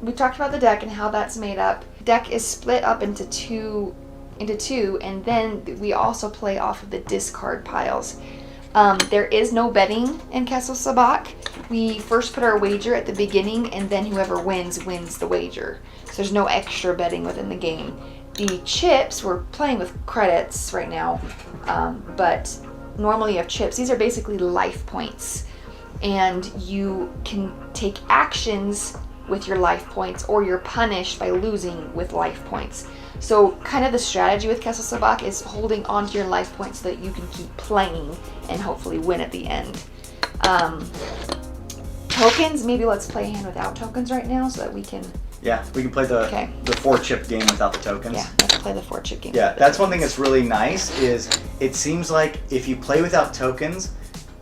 we talked about the deck and how that's made up. Deck is split up into two, and then we also play off of the discard piles. There is no betting in Kessel Sabacc. We first put our wager at the beginning, and then whoever wins the wager. So there's no extra betting within the game. The chips, we're playing with credits right now, but normally you have chips. These are basically life points, and you can take actions with your life points, or you're punished by losing with life points. So kind of the strategy with Kessel Sabacc is holding onto your life points so that you can keep playing and hopefully win at the end. Tokens, maybe let's play a hand without tokens right now so that we can... Yeah, we can play the 4-chip game without the tokens. Yeah, let's play the 4-chip game. Yeah, that's one thing that's really nice is it seems like if you play without tokens,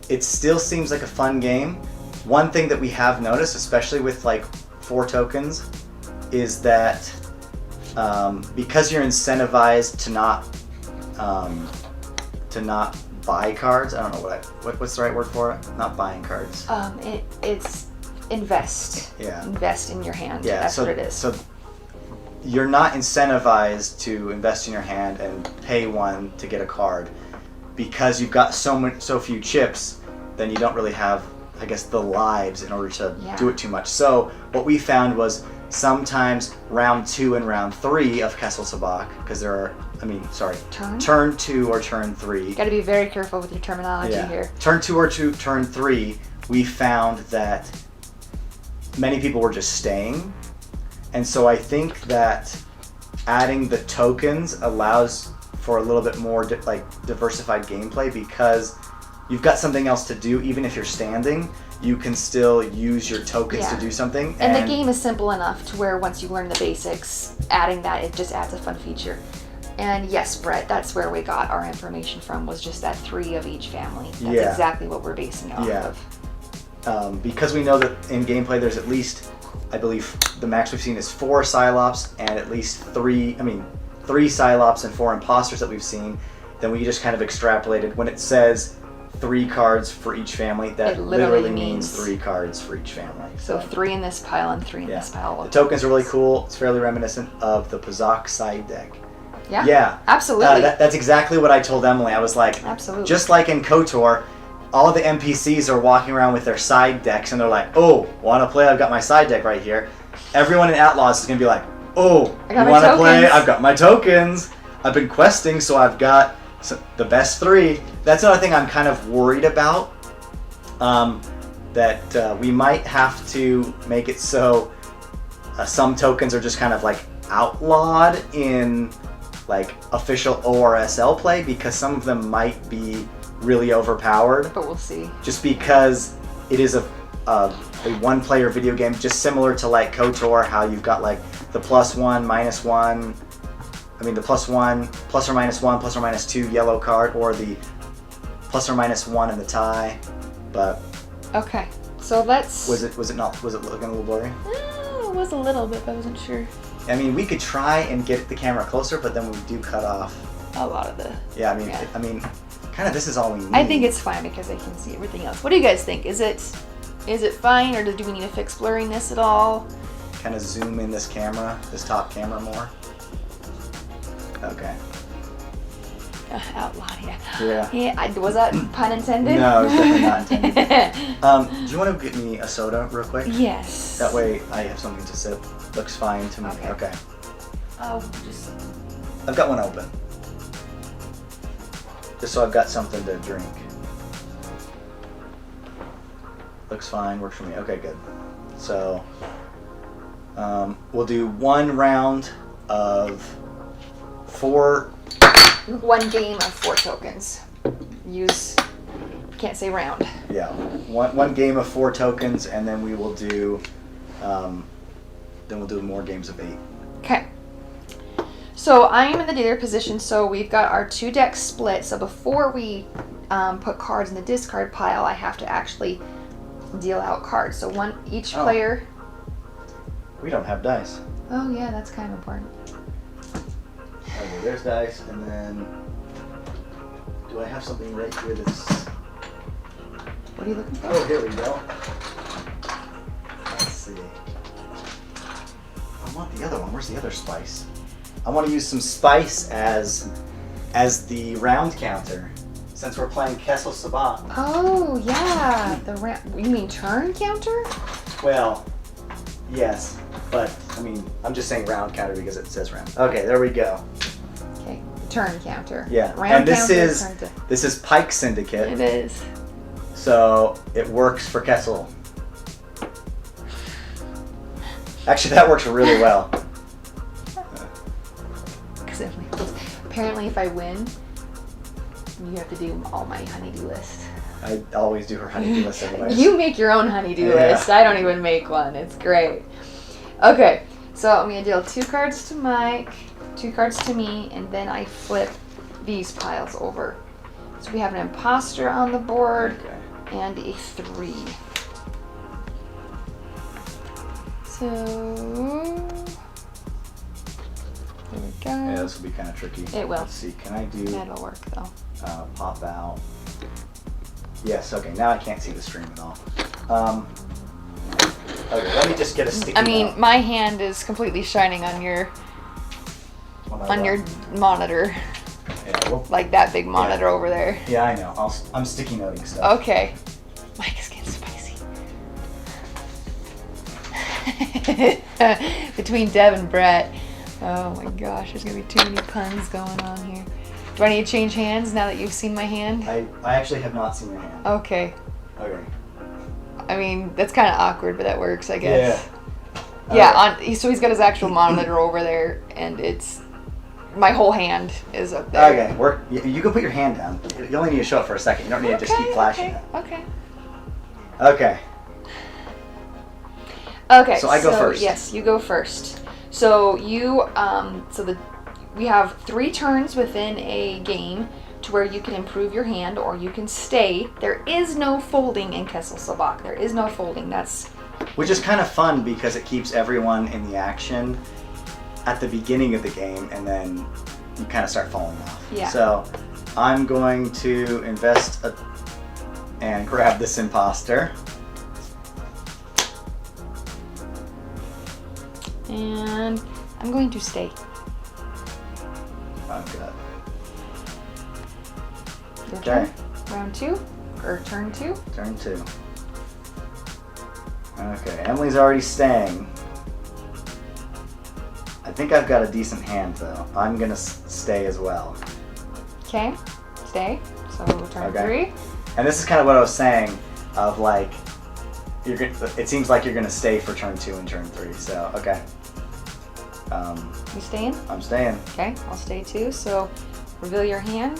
it still seems like a fun game. One thing that we have noticed, especially with like 4 tokens, is that because you're incentivized to not buy cards. I don't know what's the right word for it. Not buying cards. It's invest. Yeah. Invest in your hand. Yeah. That's what it is. So you're not incentivized to invest in your hand and pay 1 to get a card because you've got so few chips. Then you don't really have, I guess, the lives in order to do it too much. So what we found was sometimes round 2 and round 3 of Kessel Sabacc, because there are, turn 2 or turn 3. You got to be very careful with your terminology here. Turn 2 or turn 3, we found that many people were just staying. And so I think that adding the tokens allows for a little bit more diversified gameplay because you've got something else to do. Even if you're standing, you can still use your tokens to do something. And the game is simple enough to where once you learn the basics, adding that, it just adds a fun feature. And yes, Brett, that's where we got our information from, was just that 3 of each family. That's exactly what we're basing it off of. Because we know that in gameplay there's at least, I believe the max we've seen is 4 Psylops and at least 3 Psylops and 4 Imposters that we've seen. Then we just kind of extrapolated. When it says 3 cards for each family, that literally means 3 cards for each family. So 3 in this pile and 3 in this pile. The tokens are really cool. It's fairly reminiscent of the Sabacc side deck. Yeah, absolutely. That's exactly what I told Emily. I was like, absolutely. Just like in KOTOR, all the NPCs are walking around with their side decks and they're like, oh, want to play? I've got my side deck right here. Everyone in Outlaws is going to be like, oh, you want to play? I've got my tokens. I've been questing, so I've got the best 3. That's another thing I'm kind of worried about, that we might have to make it so some tokens are just kind of like outlawed in like official ORSL play because some of them might be really overpowered. But we'll see. Just because it is a 1-player video game, just similar to like KOTOR, how you've got like the +1, -1. I mean the +1, plus or minus 2 yellow card, or the +or -1 in the tie. But okay, so let's. Was it looking a little blurry? It was a little bit, but I wasn't sure. I mean, we could try and get the camera closer, but then we do cut off a lot of the. Yeah, I mean, kind of this is all we need. I think it's fine because I can see everything else. What do you guys think? Is it fine, or do we need to fix blurriness at all? Kind of zoom in this top camera more. Okay. Outlaw, yeah. Was that pun intended? No, it's definitely not intended. Do you want to get me a soda real quick? Yes. That way I have something to sip. Looks fine to me. Okay. I've got one open. Just so I've got something to drink. Looks fine, works for me. Okay, good. So, we'll do 1 round of 4. 1 game of 4 tokens. Can't say round. Yeah, one game of 4 tokens, and then we will do, more games of 8. Okay. So I'm in the dealer position, so we've got our 2 decks split. So before we put cards in the discard pile, I have to actually deal out cards. So each player. We don't have dice. Oh yeah, that's kind of important. Okay, there's dice, and then do I have something right here that's... What are you looking for? Oh, here we go. Let's see. want the other one. Where's the other spice? I want to use some spice as the round counter, since we're playing Kessel Sabacc. Oh yeah, you mean turn counter? Well, yes, but I mean I'm just saying round counter because it says round. Okay, there we go. Okay, turn counter. Yeah, Round and this counter, is Pike Syndicate. It is. So it works for Kessel. Actually, that works really well. Apparently, if I win, you have to do all my honeydew list. I always do her honeydew list anyways. You make your own honeydew list. I don't even make one. It's great. Okay, so I'm going to deal 2 cards to Mike, 2 cards to me, and then I flip these piles over. So we have an imposter on the board and a 3. So... there we go. Yeah, this will be kind of tricky. It will. Let's see, can I do... That'll work, though. Pop out. Yes, okay, now I can't see the stream at all. Okay, let me just get a sticky note. My hand is completely shining on your monitor. Yeah, well, like that big monitor over there. Yeah, I know. I'm sticky noting stuff. Okay. Mike is getting spicy. Between Deb and Brett. Oh my gosh, there's gonna be too many puns going on here. Do I need to change hands now that you've seen my hand? I actually have not seen your hand. Okay. Okay. I mean, that's kind of awkward, but that works, I guess. Yeah. Yeah, so he's got his actual monitor over there, and it's... my whole hand is up there. Okay, you can put your hand down. You only need to show it for a second. You don't need to just keep flashing it. Okay. Okay. Okay. So I go first. Yes, you go first. So we have 3 turns within a game to where you can improve your hand or you can stay. There is no folding in Kessel Sabacc. There is no folding. Which is kind of fun because it keeps everyone in the action at the beginning of the game, and then you kind of start falling off. Yeah. So I'm going to invest and grab this imposter. And I'm going to stay. Oh, God. Your Okay. turn. Round 2 or turn 2. Turn 2. Okay, Emily's already staying. I think I've got a decent hand though. I'm gonna stay as well. Okay, stay. So turn 3. And this is kind of what I was saying, of like, it seems like you're gonna stay for turn 2 and turn 3. So okay. You staying? I'm staying. Okay, I'll stay too. So reveal your hand.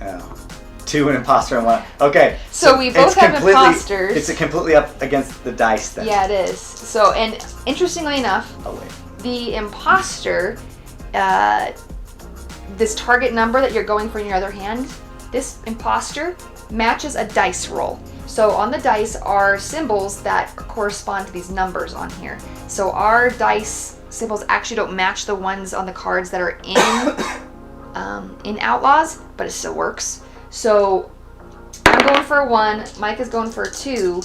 Oh. 2 an imposter and 1. Okay. So we both have imposters. It's completely up against the dice then. Yeah, it is. So, and interestingly enough, the imposter, this target number that you're going for in your other hand, this imposter matches a dice roll. So on the dice are symbols that correspond to these numbers on here. So our dice symbols actually don't match the ones on the cards that are in Outlaws, but it still works. So I'm going for a 1, Mike is going for a 2,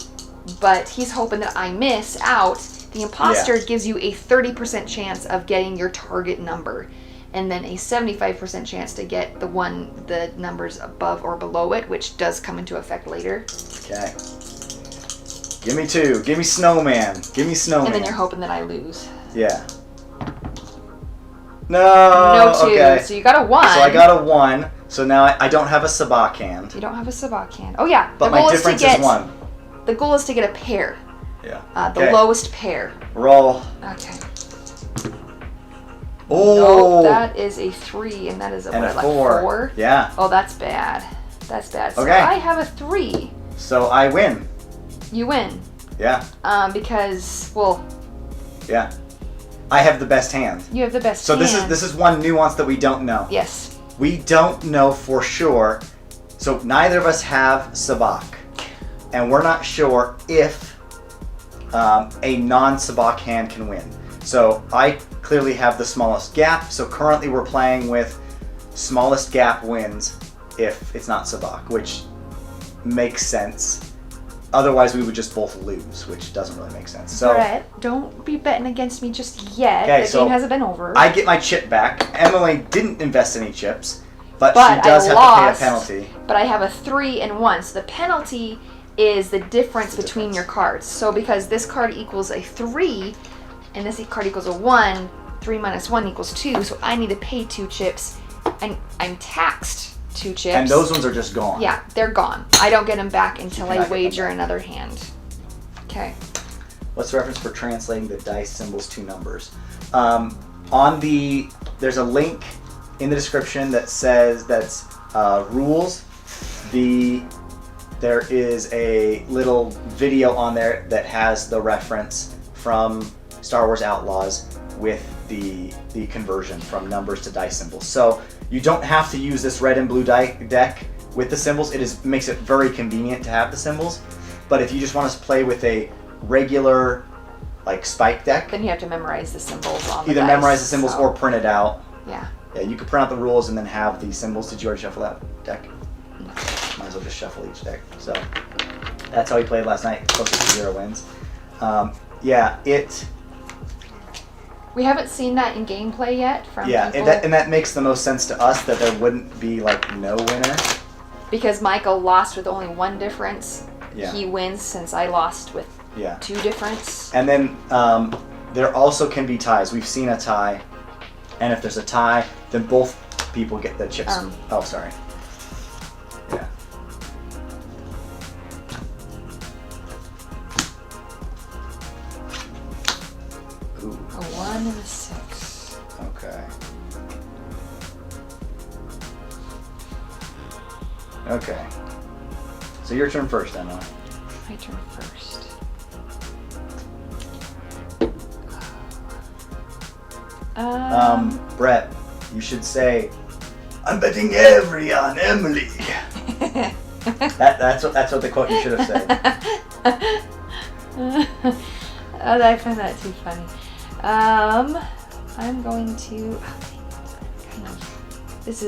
but he's hoping that I miss out. The imposter gives you a 30% chance of getting your target number, and then a 75% chance to get the numbers above or below it, which does come into effect later. Okay. Give me 2. Give me snowman. Give me snowman. And then you're hoping that I lose. Yeah. No 2. Okay. So you got a 1. So I got a 1. So now I don't have a Sabacc hand. You don't have a Sabacc hand. Oh yeah. But my difference is 1. The goal is to get a pair. Yeah. The lowest pair. Roll. Okay. Oh. Nope, that is a 3, and that is a 4. Yeah. Oh, that's bad. That's bad. So okay. I have a 3. So I win. You win. Yeah. Because, well. Yeah. I have the best hand. You have the best hand. So this is one nuance that we don't know. Yes. We don't know for sure. So neither of us have Sabacc, and we're not sure if a non-Sabacc hand can win. So I clearly have the smallest gap. So currently we're playing with smallest gap wins if it's not Sabacc, which makes sense. otherwise we would just both lose, which doesn't really make sense. So Brett, don't be betting against me just yet. Okay, The game hasn't been over. I get my chip back. Emily didn't invest any chips, but But she does I have lost, to pay a penalty. But I have a 3 and 1. So the penalty is the difference between your cards. So because this card equals a 3 and this card equals a 1, 3 minus 1 equals 2. So I need to pay 2 chips, and I'm taxed 2 chips. And those ones are just gone. Yeah, they're gone. I don't get them back until You I cannot get wager them back. another hand. Okay. What's the reference for translating the dice symbols to numbers? There's a link in the description that says that's rules. There is a little video on there that has the reference from Star Wars Outlaws with the conversion from numbers to dice symbols. So you don't have to use this red and blue deck with the symbols. It makes it very convenient to have the symbols. But if you just want to play with a regular like spike deck, Then you have to memorize the symbols on the either dice, memorize the symbols so- or print it out. Yeah. Yeah, you could print out the rules and then have the symbols. Did you already shuffle that deck? No. Might as well just shuffle each deck. So that's how we played last night. Closest to 0 wins. We haven't seen that in gameplay yet from people. And that makes the most sense to us that there wouldn't be like no winner. Because Michael lost with only 1 difference. Yeah. He wins since I lost with 2 difference. And then there also can be ties. We've seen a tie, and if there's a tie, then both people get the chips. Oh, sorry. Yeah. Ooh. A 1 and a 6. Okay. Okay. So your turn first, Emma. My turn first. Brett, you should say, "I'm betting every on Emily." That's what the quote you should have said. I find that too funny. I'm going to. This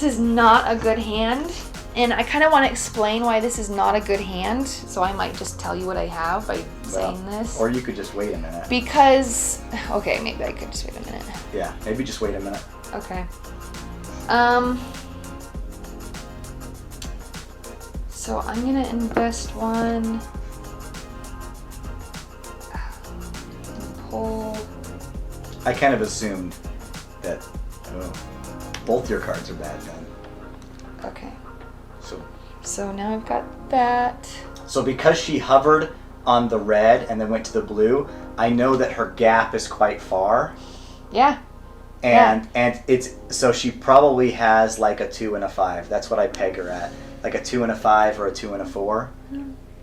is not a good hand, and I kind of want to explain why this is not a good hand. So I might just tell you what I have by saying this. Or you could just wait a minute. Because okay, maybe I could just wait a minute. Yeah, maybe just wait a minute. Okay. So I'm gonna invest 1. Pull. I kind of assumed that both your cards are bad then. Okay. So now I've got that. So because she hovered on the red and then went to the blue, I know that her gap is quite far. Yeah. And it's so she probably has like a 2 and a 5. That's what I peg her at. Like a 2 and a 5 or a 2 and a 4.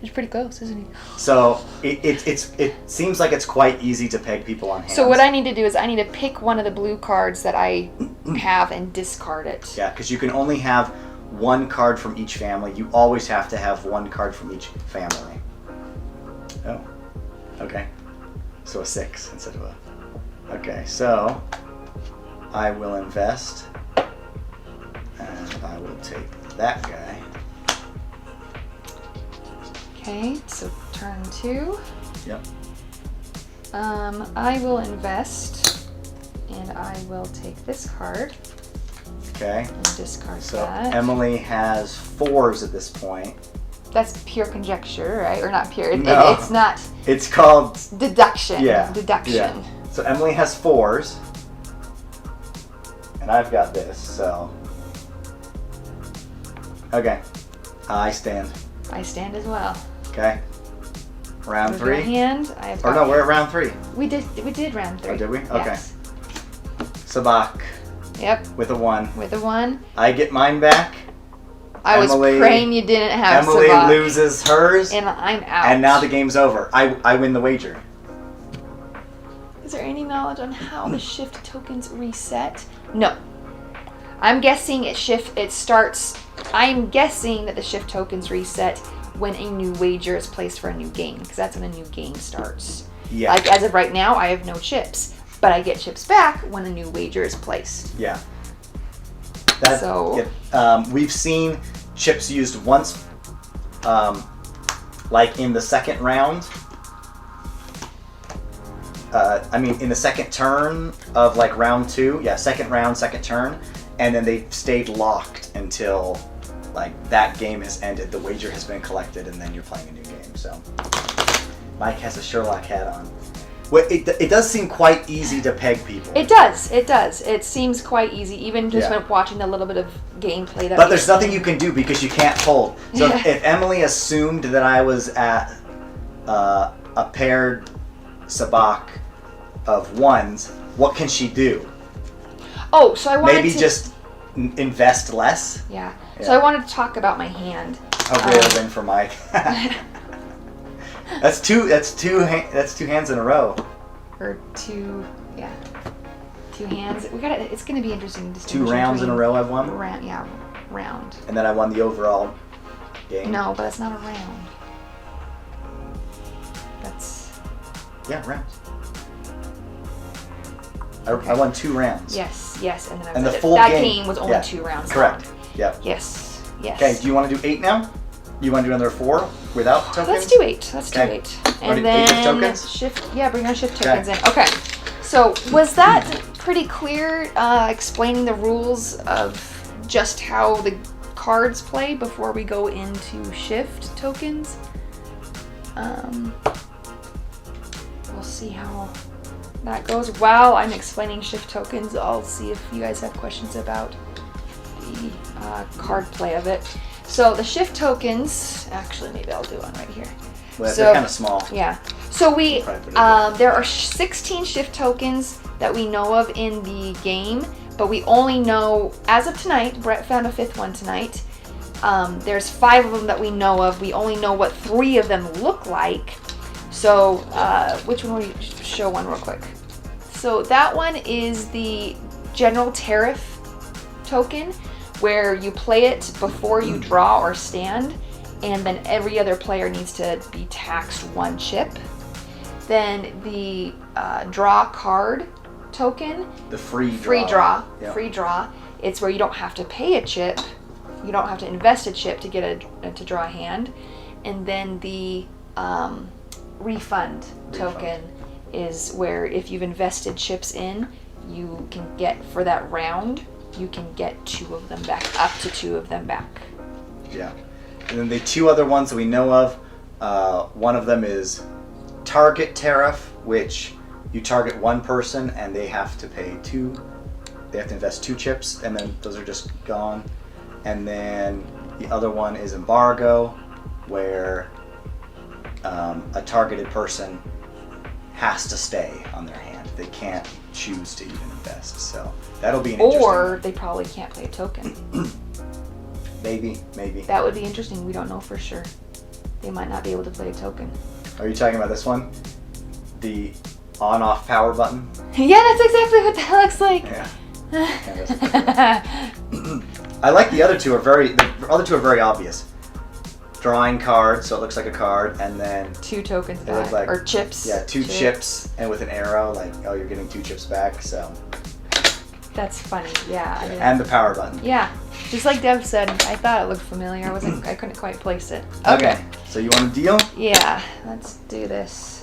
It's pretty close, isn't it? So it seems like it's quite easy to peg people on hands. So what I need to do is I need to pick one of the blue cards that I have and discard it. Yeah, because you can only have 1 card from each family. You always have to have 1 card from each family. Oh, okay. So a 6 instead of a... Okay, so I will invest, and I will take that guy. Okay, so turn 2. Yep. I will invest, and I will take this card Okay. and discard So that. Emily has 4s at this point. That's pure conjecture, right? Or not pure. No. It's not It's called... deduction. Yeah. Deduction. Yeah. So Emily has 4s, and I've got this, so... Okay. I stand. I stand as well. Okay. Round With your 3. hand, I have Or no, we're at round 3. we did round 3. Oh, did we? Okay. Yes. Sabacc Yep. with a 1. With a 1. I get mine back. I Emily- was praying you didn't have Emily Sabacc. loses hers, And I'm out. and now the game's over. I win the wager. Is there any knowledge on how the shift tokens reset? No. I'm guessing I'm guessing that the shift tokens reset when a new wager is placed for a new game, because that's when a new game starts. Yeah. Like as of right now, I have no chips, but I get chips back when a new wager is placed. Yeah. So- we've seen chips used once like in the second round, in the second turn of like round 2, second round, second turn, and then they stayed locked until like that game has ended, the wager has been collected, and then you're playing a new game. So Mike has a Sherlock hat on. Well, it does seem quite easy to peg people. It does. It seems quite easy, even just when watching a little bit of gameplay. But there's nothing you can do because you can't fold. So if Emily assumed that I was at a paired Sabacc of ones, what can she do? Oh, so I wanted maybe just invest less? Yeah. So I wanted to talk about my hand. A real win for Mike. That's two hands in a row. Or two hands. It's gonna be interesting to 2 rounds in a row I've won? Round. And then I won the overall game. No, but it's not a round. That's rounds. I won 2 rounds. Yes, and then the full game was only 2 rounds. Correct. Long. Yep. Yes. Okay, do you want to do 8 now? You want to do another 4 without tokens? Let's do 8. And then 8 tokens? bring our shift tokens in. Okay. So was that pretty clear explaining the rules of just how the cards play before we go into shift tokens? We'll see how that goes. While I'm explaining shift tokens, I'll see if you guys have questions about the card play of it. So the shift tokens, actually maybe I'll do one right here. Well, they're kind of small. Yeah. So there are 16 shift tokens that we know of in the game, but we only know, as of tonight, Brett found a 5th one tonight. There's 5 of them that we know of. We only know what 3 of them look like. So which one will you show one real quick? So that one is the general tariff token, where you play it before you draw or stand, and then every other player needs to be taxed 1 chip. Then the draw card token, the free draw, it's where you don't have to pay a chip, you don't have to invest a chip to get to draw a hand. And then the refund token is where if you've invested chips in, you can get, for that round, you can get 2 of them back, up to 2 of them back. Yeah. And then the 2 other ones that we know of, one of them is target tariff, which you target 1 person and they have to pay 2. They have to invest 2 chips, and then those are just gone. And then the other one is embargo, where a targeted person has to stay on their hand. They can't choose to even invest. So that'll be an interesting. Or they probably can't play a token. Maybe. That would be interesting. We don't know for sure. They might not be able to play a token. Are you talking about this one? The on-off power button? Yeah, that's exactly what that looks like. Yeah. I like the other 2 the other 2 are very obvious. Drawing card, so it looks like a card, and then 2 tokens it back, looks like, or chips. Yeah, 2 chips, and with an arrow, like, oh, you're getting 2 chips back. So that's funny. Yeah. And the power button. Yeah, just like Dev said, I thought it looked familiar. I couldn't quite place it. Okay. So you want a deal? Yeah, let's do this.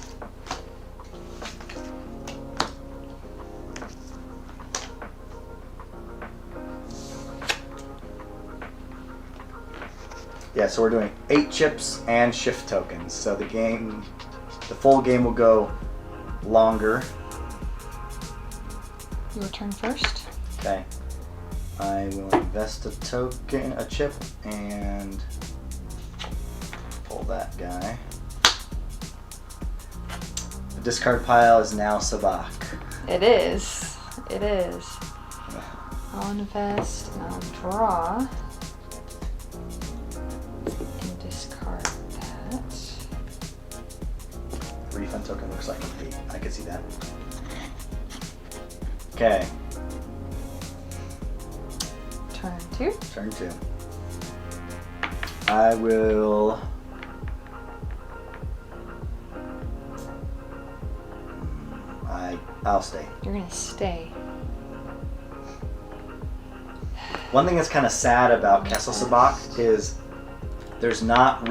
Yeah, so we're doing 8 chips and shift tokens. So the full game will go longer. Your turn first. Okay. I will invest a chip, and pull that guy. The discard pile is now Sabacc. It is. I'll invest and I'll draw. And discard that. Refund token looks like an 8. I can see that. Okay. Turn 2. Turn 2. I will. I'll stay. You're gonna stay. One thing that's kind of sad about Kessel Sabacc is there's not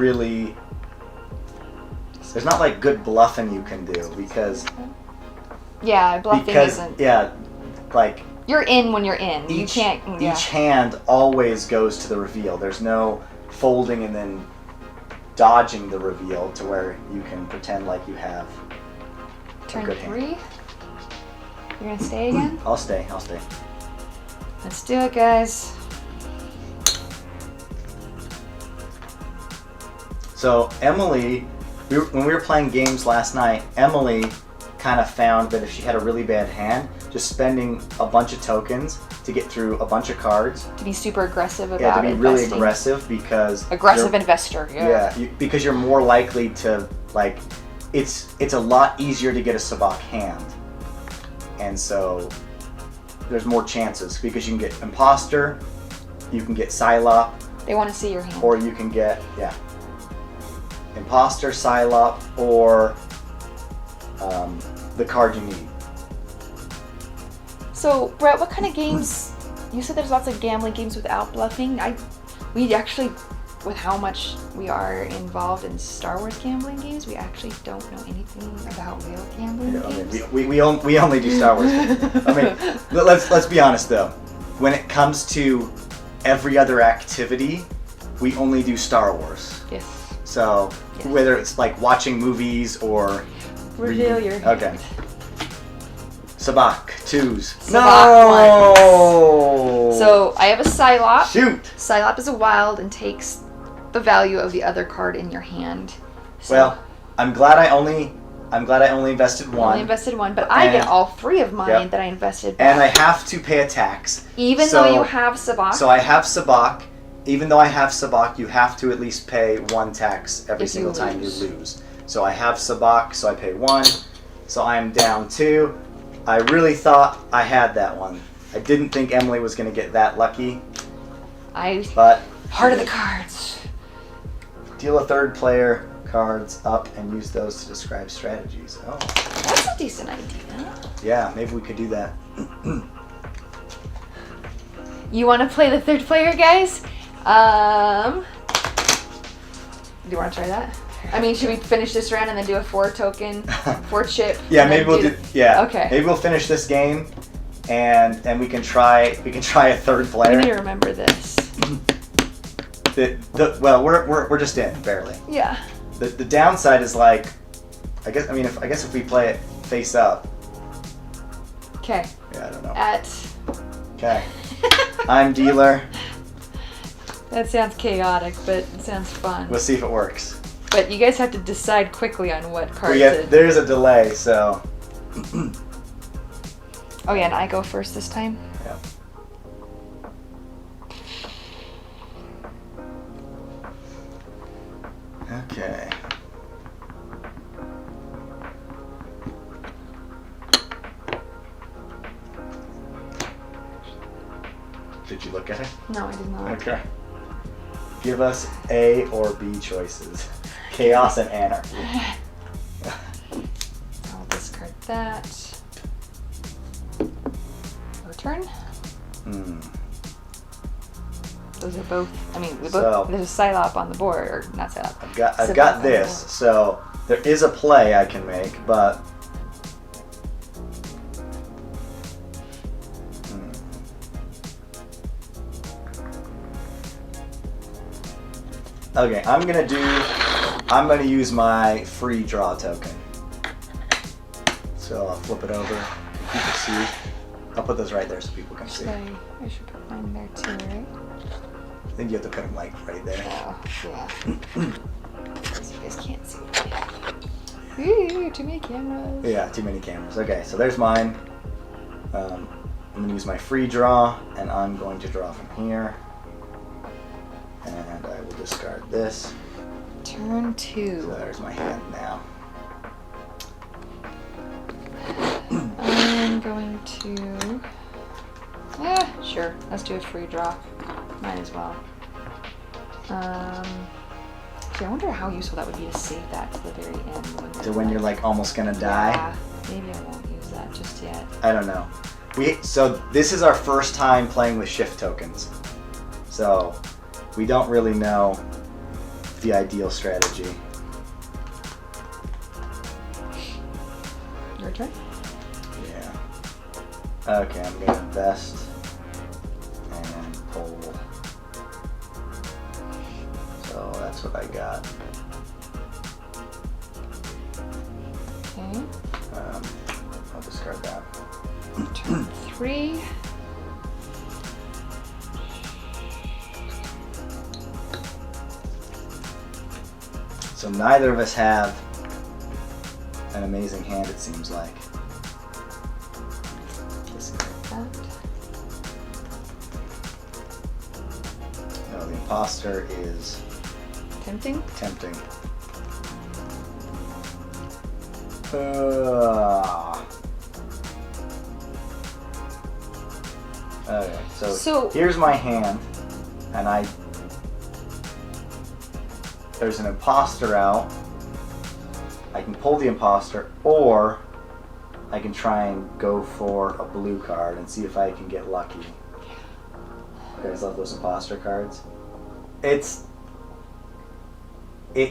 like good bluffing you can do because Yeah, bluffing isn't. Yeah, like You're in when you're in. You can't. Yeah. Each hand always goes to the reveal. There's no folding and then dodging the reveal to where you can pretend like you have Turn a good 3. hand. You're gonna stay again? I'll stay. Let's do it, guys. So Emily, when we were playing games last night, Emily kind of found that if she had a really bad hand, just spending a bunch of tokens to get through a bunch of cards. To be super aggressive about Yeah, to be really investing. aggressive because... Aggressive investor, yeah. Because you're more likely to, like, it's a lot easier to get a Sabacc hand. And so there's more chances because you can get Imposter, you can get Psylop. They want to see your hand. Or you can get, Imposter, Psylop, or the card you need. So, Brett, what kind of games? You said there's lots of gambling games without bluffing. We actually, with how much we are involved in Star Wars gambling games, we actually don't know anything about real gambling games. We only do Star Wars. I mean, let's be honest though. When it comes to every other activity, we only do Star Wars. Yes. So whether it's like watching movies or reveal your hand. Okay. Sabacc 2s. Sabacc No. So I have a Psylop. Shoot. Psylop is a wild and takes the value of the other card in your hand. So Well, I'm glad I only invested one. only invested one, but I get all 3 of mine that I invested back. And I have to pay a tax. Even though you have Sabacc. So I have Sabacc. Even though I have Sabacc, you have to at least pay 1 tax every single time you lose. So I have Sabacc, so I pay 1. So I'm down 2. I really thought I had that one. I didn't think Emily was going to get that lucky. But heart of the cards. Deal a third player cards up and use those to describe strategies. Oh. That's a decent idea. Yeah, maybe we could do that. You want to play the third player, guys? Do you want to try that? I mean, should we finish this round and then do a 4 token, 4 chip? Yeah, maybe we'll do. Yeah. Okay. Maybe we'll finish this game, and we can try a third player. We need to remember this. Well, we're just in barely. Yeah. The downside is like, I guess if we play it face up. Okay. Yeah, I don't know. Okay. I'm dealer. That sounds chaotic, but it sounds fun. We'll see if it works. But you guys have to decide quickly on what cards. There's a delay, so. Oh yeah, and I go first this time. Yeah. Okay. Did you look at it? No, I did not. Okay. Give us A or B choices. Chaos and anarchy. I'll discard that. Your turn. Those are both. I mean, there's a Psylop on the board, or not Psylop. I've got this, so there is a play I can make, but. Okay, I'm gonna use my free draw token. So I'll flip it over. You can see. I'll put those right there so people can see. I should put mine there too, right? I think you have to put them like right there. Oh, yeah. You guys can't see. Ooh, too many cameras. Yeah, too many cameras. Okay, so there's mine. I'm gonna use my free draw, and I'm going to draw from here. And I will discard this. Turn 2. So there's my hand now. I'm going to... sure. Let's do a free draw. Might as well. See, I wonder how useful that would be to save that to the very end. When you're like almost gonna die? Yeah, maybe I won't use that just yet. I don't know. So this is our first time playing with shift tokens. So we don't really know the ideal strategy. Your turn. Yeah. Okay, I'm gonna invest and pull. So that's what I got. Okay. I'll discard that. Turn 3. So neither of us have an amazing hand, it seems like. That. No, the imposter is Tempting. tempting. Okay, so here's my hand, and there's an imposter out. I can pull the imposter, or I can try and go for a blue card and see if I can get lucky. You guys love those imposter cards? It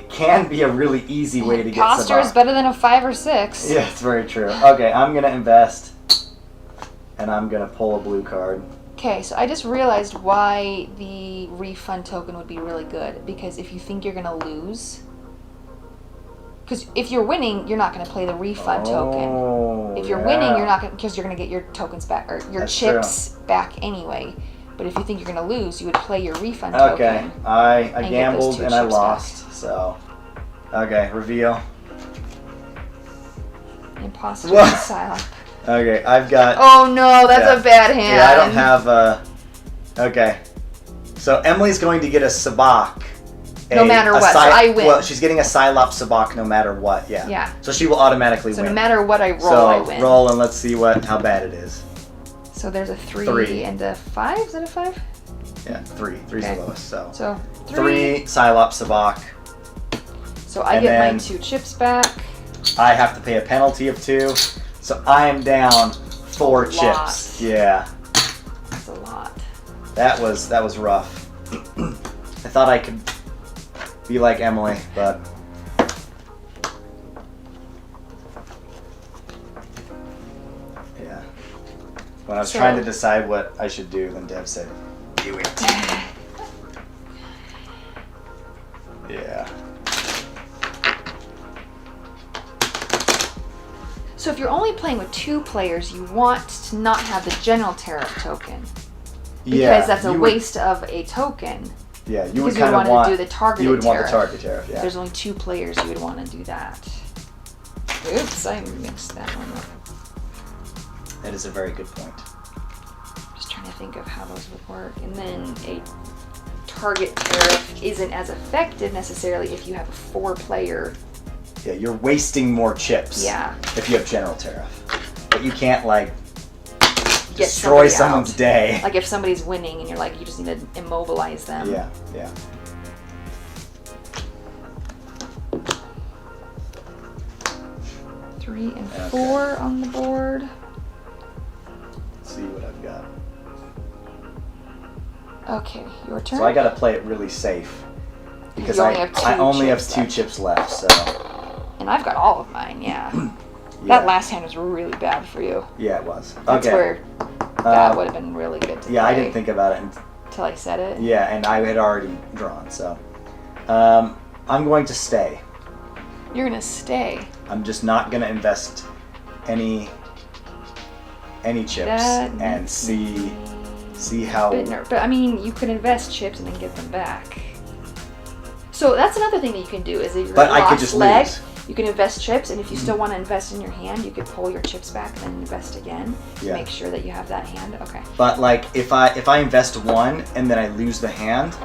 can be a really easy way to get Imposter is Sabacc. better than a 5 or 6. Yeah, it's very true. Okay, I'm gonna invest, and I'm gonna pull a blue card. Okay, so I just realized why the refund token would be really good. Because if you think you're going to lose... Because if you're winning, you're not going to play the refund token. If you're winning, you're not going because you're going to get your tokens back, or your chips back anyway. But if you think you're going to lose, you would play your refund token. Okay, I gambled and I lost, so... Okay, reveal. Imposter What? Psylocke. Okay, I've got... Oh no, that's a bad hand. Yeah, I don't have a... Okay. So Emily's going to get a Sabacc. No matter what, so I win. Well, she's getting a Psylocke Sabacc no matter what, yeah. Yeah. So she will automatically win. So no matter what I roll, so I win. Roll and let's see how bad it is. So there's a 3 and a 5? Is that a 5? Yeah, 3. 3's Okay. the lowest, so... So 3 Psylocke Sabacc. So I get my 2 chips back. I have to pay a penalty of 2. So I am down 4 chips. Yeah. That's a lot. That was rough. I thought I could be like Emily, but yeah. When I was trying to decide what I should do, then Deb said, "Do it." Yeah. So if you're only playing with 2 players, you want to not have the general tariff token. Because that's a waste of a token. Yeah, you would kind of want to do the targeted tariff. You would want the tariff. target tariff, yeah. If there's only 2 players, you would want to do that. Oops, I mixed that one up. That is a very good point. Just trying to think of how those would work. And then a target tariff isn't as effective necessarily if you have a 4-player. Yeah, you're wasting more chips. Yeah. If you have general tariff, but you can't like Get destroy somebody someone's out. day. Like if somebody's winning and you're like, you just need to immobilize them. Yeah, yeah. Three and 4 on the board. Let's see what I've got. Okay, your turn. So I got to play it really safe because You I only have 2 left. chips left. So. And I've got all of mine. Yeah. Yeah. That last hand was really bad for you. Yeah, it was. That's okay. where that would have been really good to Yeah, play. I didn't think about it until I said it. Yeah, and I had already drawn, so I'm going to stay. You're gonna stay. I'm just not gonna invest any chips and see how. But I mean, you could invest chips and then get them back. So that's another thing that you can do is if you're But I could lost just leg, lose. you can invest chips, and if you still want to invest in your hand, you could pull your chips back and then invest again to make sure that you have that hand. Okay. But like if I invest 1 and then I lose the hand,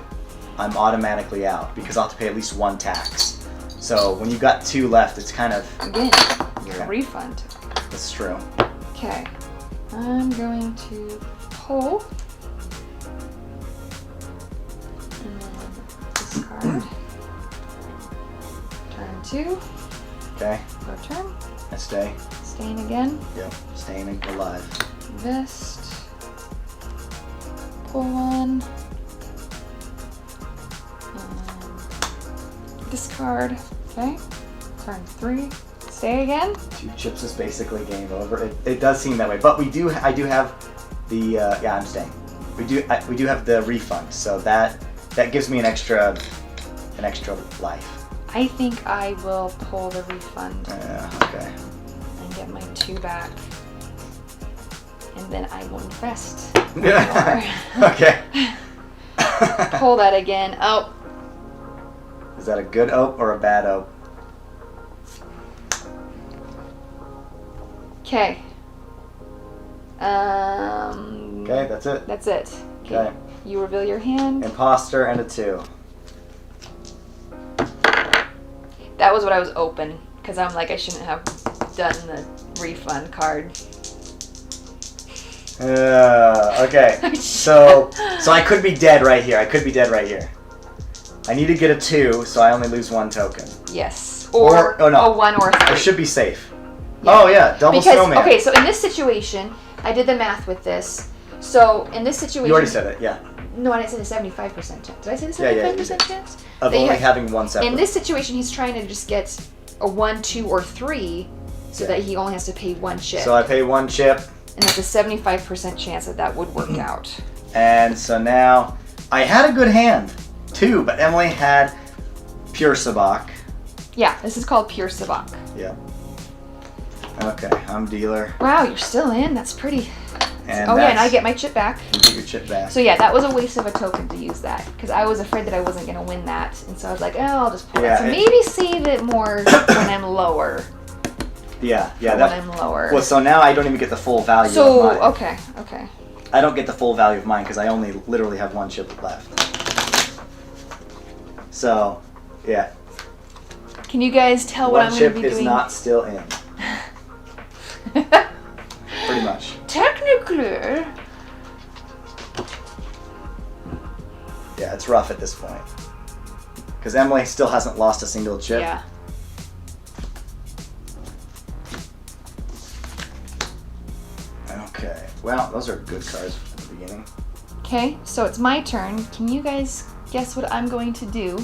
I'm automatically out because I'll have to pay at least 1 tax. So when you've got 2 left, it's kind of again your refund. That's true. Okay, I'm going to pull and then discard. Turn 2. Okay. Your turn. I stay. Staying again. Yep. Staying alive. Invest. Pull 1. Discard. Okay. Turn 3. Stay again. 2 chips is basically game over. It does seem that way, but I do have the yeah, I'm staying. We do have the refund, so that gives me an extra life. I think I will pull the refund. Okay. And get my 2 back. And then I will invest. Okay. Pull that again. Oh. Is that a good ope or a bad ope? Okay. Okay, that's it. That's it. Okay. You reveal your hand. Imposter and a 2. That was what I was open, because I'm like, I shouldn't have done the refund card. Okay. So I could be dead right here. I need to get a 2, so I only lose 1 token. Yes. Or oh no. a 1 or a 3. I should be safe. Yeah. Oh yeah, double snowman. Okay, so in this situation, I did the math with this. So in this situation, You already said it, yeah. No, I didn't say the 75% chance. Did I say the 75% Yeah, chance? Of only having 1 separate. In this situation, he's trying to just get a 1, 2, or 3, so that he only has to pay 1 chip. So I pay 1 chip. And that's a 75% chance that would work out. And so now I had a good hand too, but Emily had pure Sabacc. Yeah, this is called pure Sabacc. Yeah. Okay, I'm dealer. Wow, you're still in. That's pretty. And and I get my chip back. You get your chip back. So yeah, that was a waste of a token to use that, because I was afraid that I wasn't gonna win that, and so I was like, oh, I'll just pull that. So maybe save it more when I'm lower. Yeah. When I'm lower. Well, so now I don't even get the full value of mine. Okay. I don't get the full value of mine because I only literally have 1 chip left. So, yeah. Can you guys tell what I'm going to be doing? 1 chip is not still in. Pretty much. Technically. Yeah, it's rough at this point. Because Emily still hasn't lost a single chip. Yeah. Okay. Well, those are good cards at the beginning. Okay, so it's my turn. Can you guys guess what I'm going to do?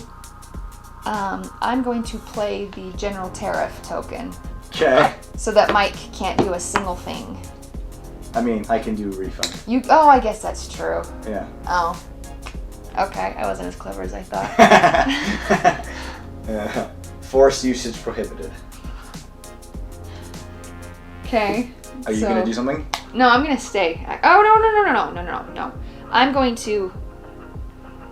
I'm going to play the General Tariff token. Okay. So that Mike can't do a single thing. I mean, I can do a refund. Oh, I guess that's true. Yeah. Oh. Okay, I wasn't as clever as I thought. Force usage prohibited. Okay. Are you gonna do something? No, I'm gonna stay. No. I'm going to.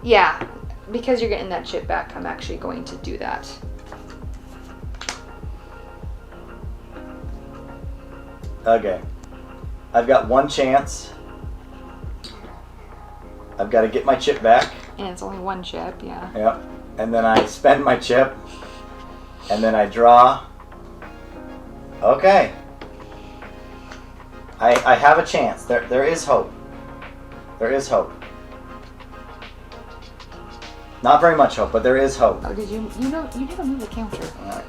Yeah, because you're getting that chip back, I'm actually going to do that. Okay. I've got 1 chance. I've got to get my chip back. And it's only 1 chip, yeah. Yep. And then I spend my chip. And then I draw. Okay. I have a chance. There is hope. There is hope. Not very much hope, but there is hope. Oh, did you? You never move the counter. Alright.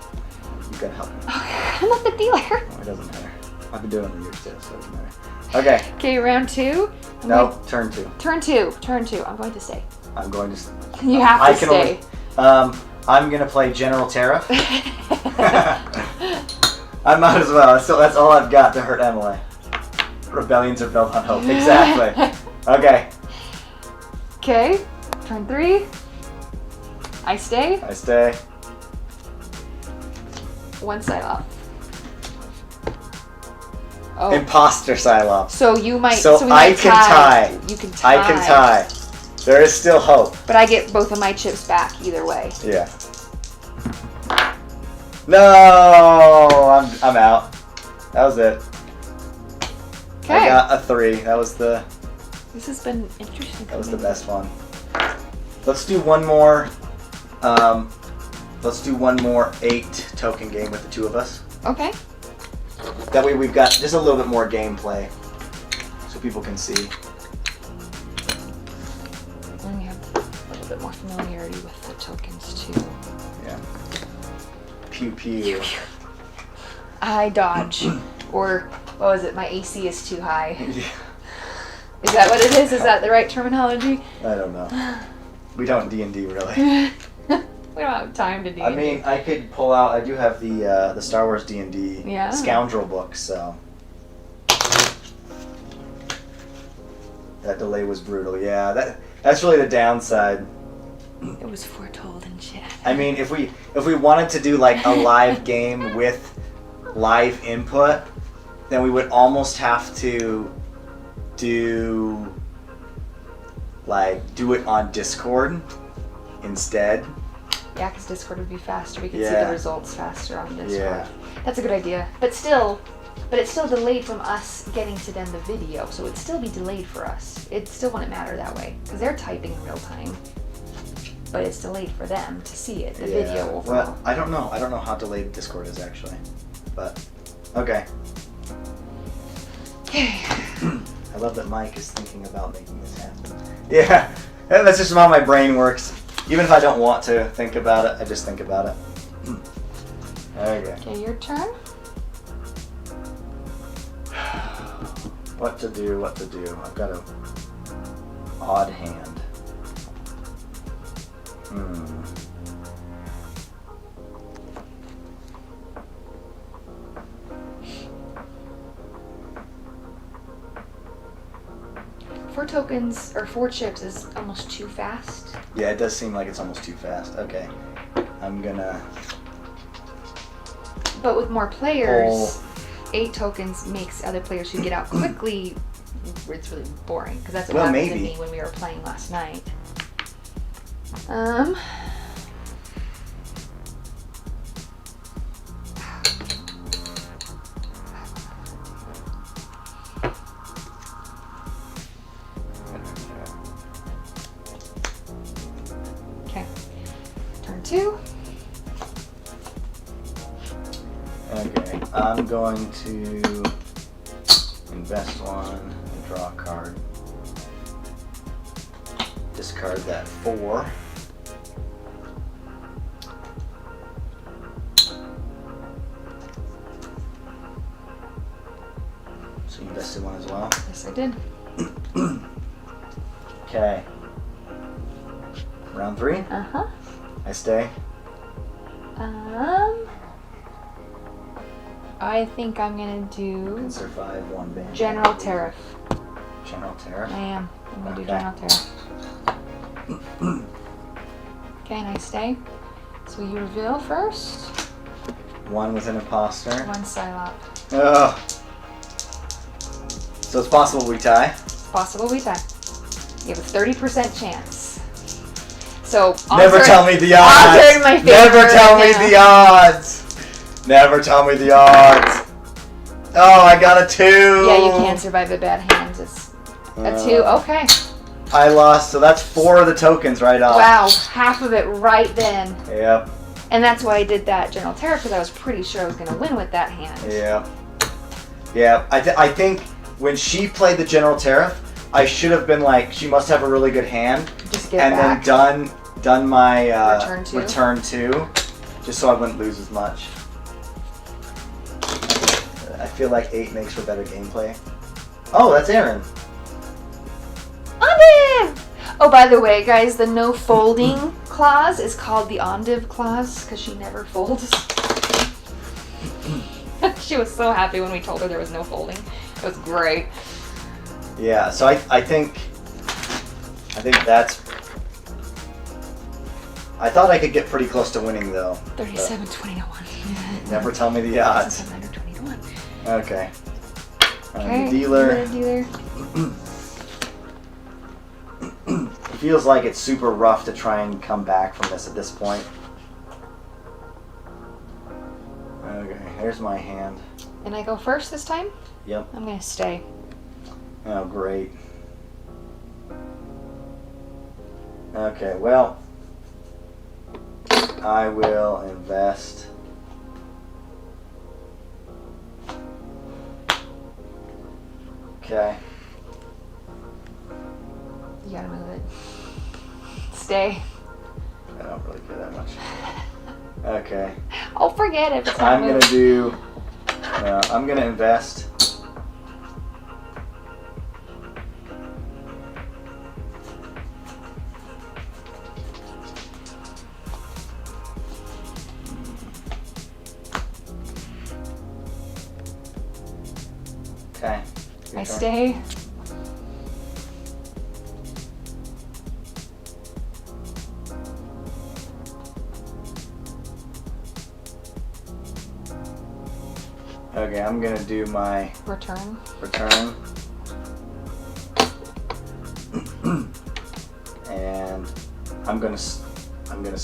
You gotta help me. I'm not the dealer. No, it doesn't matter. I've been doing it for years too, so it doesn't matter. Okay. Okay, round 2. No, turn 2. Turn 2. I'm going to stay. I'm going to. You have to stay. I'm gonna play General Tariff. I might as well. That's all I've got to hurt Emily. Rebellions are built on hope. Exactly. Okay. Okay. Turn 3. I stay. I stay. 1 side off. Oh. Imposter Psylop. So you might. So we I might can tie. You can tie. I can tie. There is still hope. But I get both of my chips back either way. Yeah. No, I'm out. That was it. Okay. I got a 3. That was the. This has been interesting. That was the best one. Let's do one more. Let's do one more 8 token game with the 2 of us. Okay. That way we've got just a little bit more gameplay, so people can see. And we have a little bit more familiarity with the tokens too. Yeah. Pew pew. I dodge, or what was it? My AC is too high. Yeah. Is that what it is? Is that the right terminology? I don't know. We don't D&D really. We don't have time to do. I mean, I could pull out. I do have the Star Wars D&D Scoundrel book, so that delay was brutal. Yeah, that's really the downside. It was foretold in chat. I mean, if we wanted to do like a live game with live input, then we would almost have to do it on Discord instead. Yeah, because Discord would be faster. We could see the results faster on Discord. Yeah. That's a good idea. But it's still delayed from us getting to them the video, so it'd still be delayed for us. It still wouldn't matter that way, because they're typing in real time. But it's delayed for them to see it, the video overall. Well, I don't know how delayed Discord is actually. But, okay. Okay. I love that Mike is thinking about making this happen. Yeah, that's just how my brain works. Even if I don't want to think about it, I just think about it. Okay. Okay, your turn. What to do? I've got an odd hand. Four tokens, or 4 chips is almost too fast. Yeah, it does seem like it's almost too fast. Okay. I'm gonna... But with more players, 8 tokens makes other players who get out quickly, it's really boring. Because that's what happened to me when we were playing last night. Okay. Turn 2. Okay, I'm going to invest 1 and draw a card. Discard that 4. So you invested 1 as well? Yes, I did. Okay. Round 3? Uh-huh. I stay? I think I'm gonna do... Can survive 1 band. General Tariff. General Tariff? I am. I'm gonna do General Tariff. Okay, and I stay. So you reveal first. 1 with an imposter. 1 Psylop. Ugh. So it's possible we tie? Possible we tie. You have a 30% chance. So never tell me the odds. Never tell me the odds. Never tell me the odds. Oh, I got a 2. Yeah, you can't survive a bad hand. It's a 2. Okay. I lost, so that's 4 of the tokens right off. Wow, half of it right then. Yep. And that's why I did that General Terror, because I was pretty sure I was going to win with that hand. Yeah. Yeah, I think when she played the General Tariff, I should have been like, she must have a really good hand. Just get it back. Then done my return 2, just so I wouldn't lose as much. I feel like 8 makes for better gameplay. Oh, that's Aaron. Ondiv! Oh, by the way, guys, the no folding clause is called the Ondiv clause because she never folds. She was so happy when we told her there was no folding. It was great. Yeah, so I think that's... I thought I could get pretty close to winning, though. 37-20-1. Never tell me the odds. 20-1. Okay. Okay, dealer. Dealer. It feels like it's super rough to try and come back from this at this point. Okay, here's my hand. And I go first this time? Yep. I'm going to stay. Oh, great. Okay, well, I will invest. Okay. You gotta move it. Stay. I don't really care that much. Okay. I'll forget if it's not I'm gonna do. I'm gonna invest. Okay. Your I turn. stay. Okay, I'm gonna do my Return. return. And I'm gonna stay. You're gonna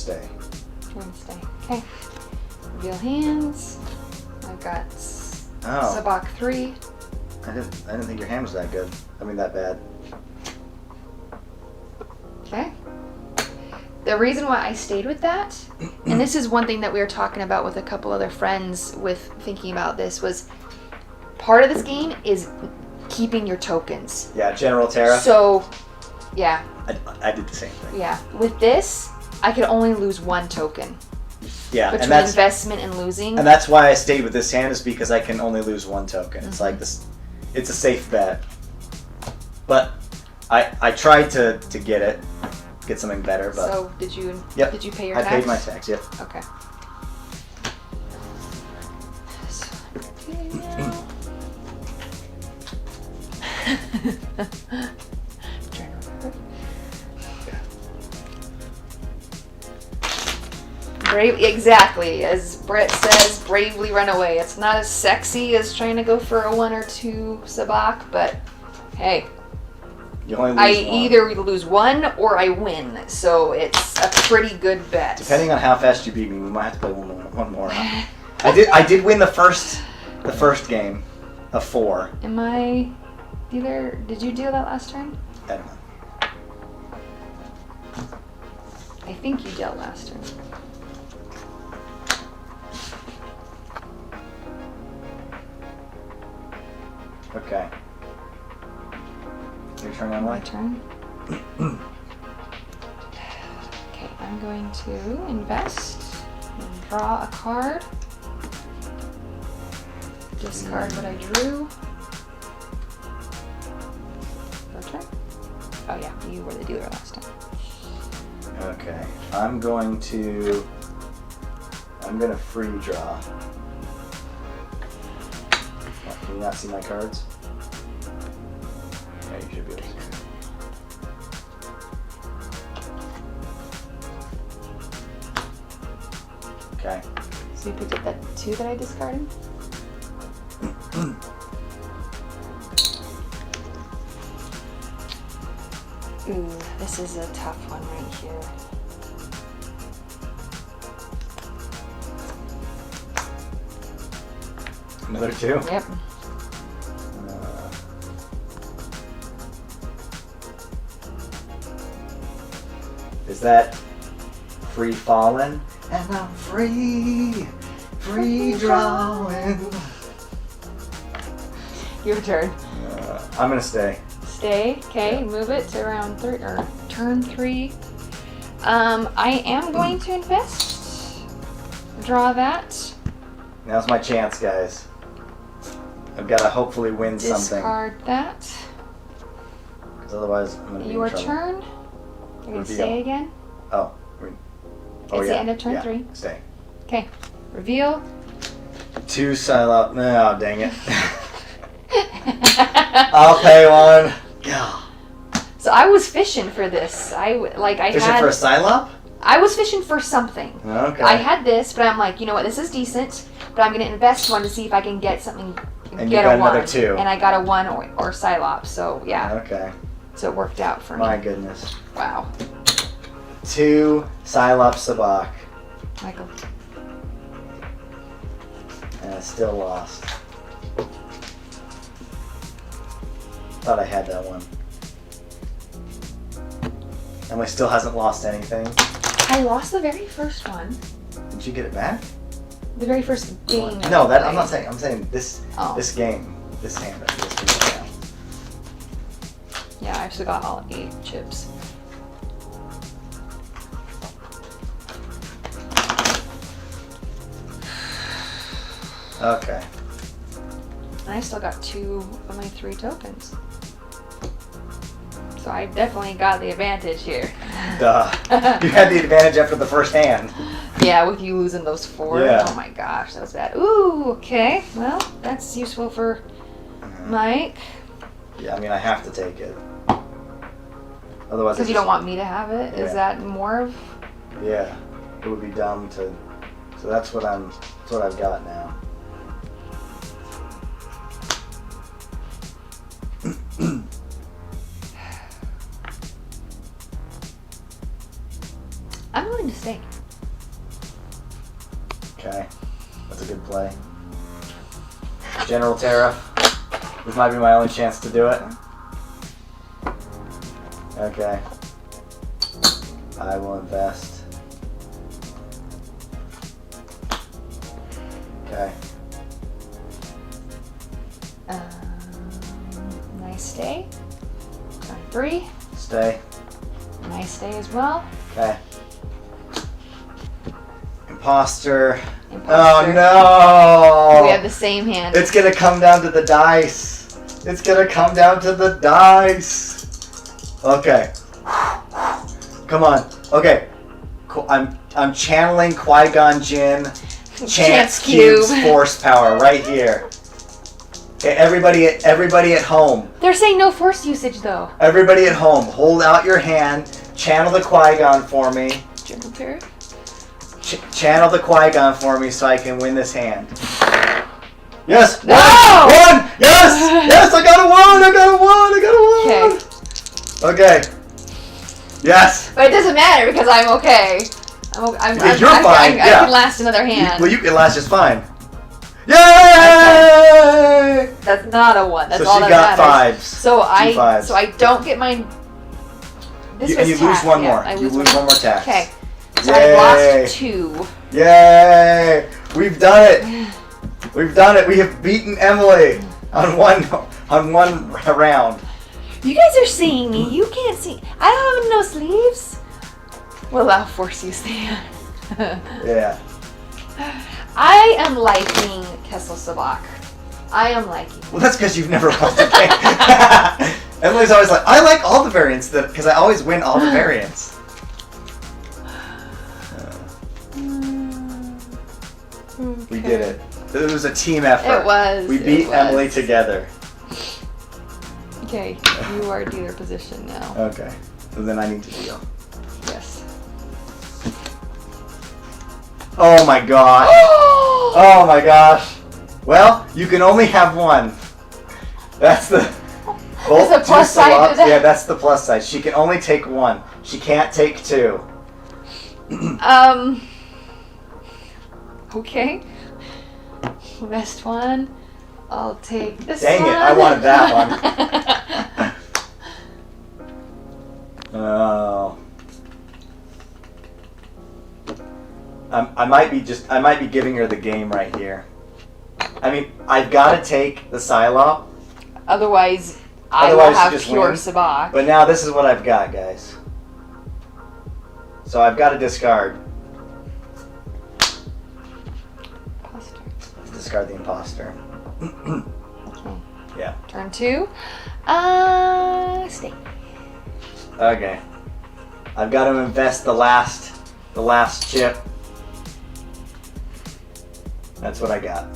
stay. Okay. Reveal hands. I've got Oh, Sabacc 3. I didn't think your hand was that good. I mean that bad. Okay. The reason why I stayed with that, and this is one thing that we were talking about with a couple other friends with thinking about this, was part of this game is keeping your tokens. Yeah, General Terra. So, yeah, I did the same thing. yeah. With this, I could only lose one token Yeah, between and that's investment and losing. and that's why I stayed with this hand is because I can only lose one token. It's like this. It's a safe bet. But I tried to get something better. But So did you? Yep. Did you pay your I tax? paid my tax. Yep. Okay. Brave, exactly. As Brett says, bravely run away. It's not as sexy as trying to go for a 1 or 2 Sabacc, but hey, You only lose I one. either lose 1 or I win, so it's a pretty good bet. Depending on how fast you beat me, we might have to play one more. I did win the first game of 4. Am I either? Did you deal that last turn? I don't know. I think you dealt last turn. Okay. Your turn, My Emily. turn. Okay, I'm going to invest and draw a card. Discard what I drew. Your turn. Oh yeah, you were the dealer last time. Okay. I'm gonna free draw. What, can you not see my cards? Yeah, you should be able to see. Okay. So you picked up that 2 that I discarded? Ooh, this is a tough one right here. Another 2? Yep. Is that free falling? And I'm free drawing. Your turn. I'm gonna stay. Stay. Okay, Yeah. move it to around turn 3. I am going to invest. Draw that. Now's my chance, guys. I've got to hopefully win something. Discard that. Because otherwise, I'm gonna be Your in trouble. turn. You're gonna Reveal. stay again. Oh, It's the end of turn 3. Stay. Okay. Reveal. 2 Psylop. No, dang it. I'll pay 1. Yeah. So I was fishing for this. I Fishing for a Psylop? I was fishing for something. Okay. I had this, but I'm like, you know what? This is decent, but I'm gonna invest 1 to see if I can get something. And get you got a 1, another 2. and I got a 1 or Psylop. So yeah. Okay. So it worked out for My me. goodness. Wow. 2 Psylop Sabacc. Michael. And I still lost. Thought I had that one. Emily still hasn't lost anything. I lost the very first one. Did you get it back? The very first game. No, that I'm I not saying. I'm saying this Oh. this game, this hand. This game, Yeah, I actually got all 8 chips. yeah. Okay. And I still got 2 of my 3 tokens. So I definitely got the advantage here. Duh. You had the advantage after the first hand. Yeah, with you losing those 4. Yeah. Oh my gosh, that was bad. Ooh, okay. Well, that's useful for Mike? Yeah, I mean, I have to take it. Otherwise, Because you don't want me to have it? Yeah. Is that more of... Yeah, it would be dumb to. So that's what I've got now. I'm willing to stay. Okay, that's a good play. General Tariff. This might be my only chance to do it. Okay. I will invest. Okay. Nice stay. Turn 3. Stay. Nice stay as well. Okay. Imposter. Imposter. Oh no! We have the same hand. It's gonna come down to the dice. It's gonna come down to the dice. Okay. Come on. Okay. I'm channeling Qui-Gon Jinn. Chance Cube's force power right here. Okay, everybody at home. They're saying no force usage though. Everybody at home, hold out your hand. Channel the Qui-Gon for me. General Tariff. Channel the Qui-Gon for me so I can win this hand. Yes! No! One! Yes! Yes! I got a one! I got a one! I got a one! Okay. Yes! But it doesn't matter because I'm okay. You're fine. I can last another hand. Well, you can last just fine. Yay! That's not a one. That's So all she that got matters. fives. So fives. I don't get my. This And you lose tack. one Yeah, more. I You lose one more tax. Okay. So Yay. I've lost 2. Yay! We've done it. We've done it. We have beaten Emily on one round. You guys are seeing me. You can't see. I don't have no sleeves. Well, I'll force you stand. Yeah. I am liking Kessel Sabacc. I am liking. Well, that's because you've never won the game. Emily's always like, I like all the variants because I always win all the variants. We did it. It was a team effort. It was. We beat Emily together. Okay, you are dealer position now. Okay. So then I need to deal. Yes. Oh my gosh. Oh my gosh. Well, you can only have one. That's the. There's a plus side to that. Yeah, that's the plus side. She can only take one. She can't take 2. Okay. Best one. I'll take this Dang one. it, I wanted that one. Oh. I might be giving her the game right here. I mean, I've got to take the Psylop. Otherwise, I will have pure Sabacc. But now this is what I've got, guys. So I've got to discard. Imposter. Discard the imposter. Okay. Yeah. Turn 2. Stay. Okay. I've got to invest the last chip. That's what I got.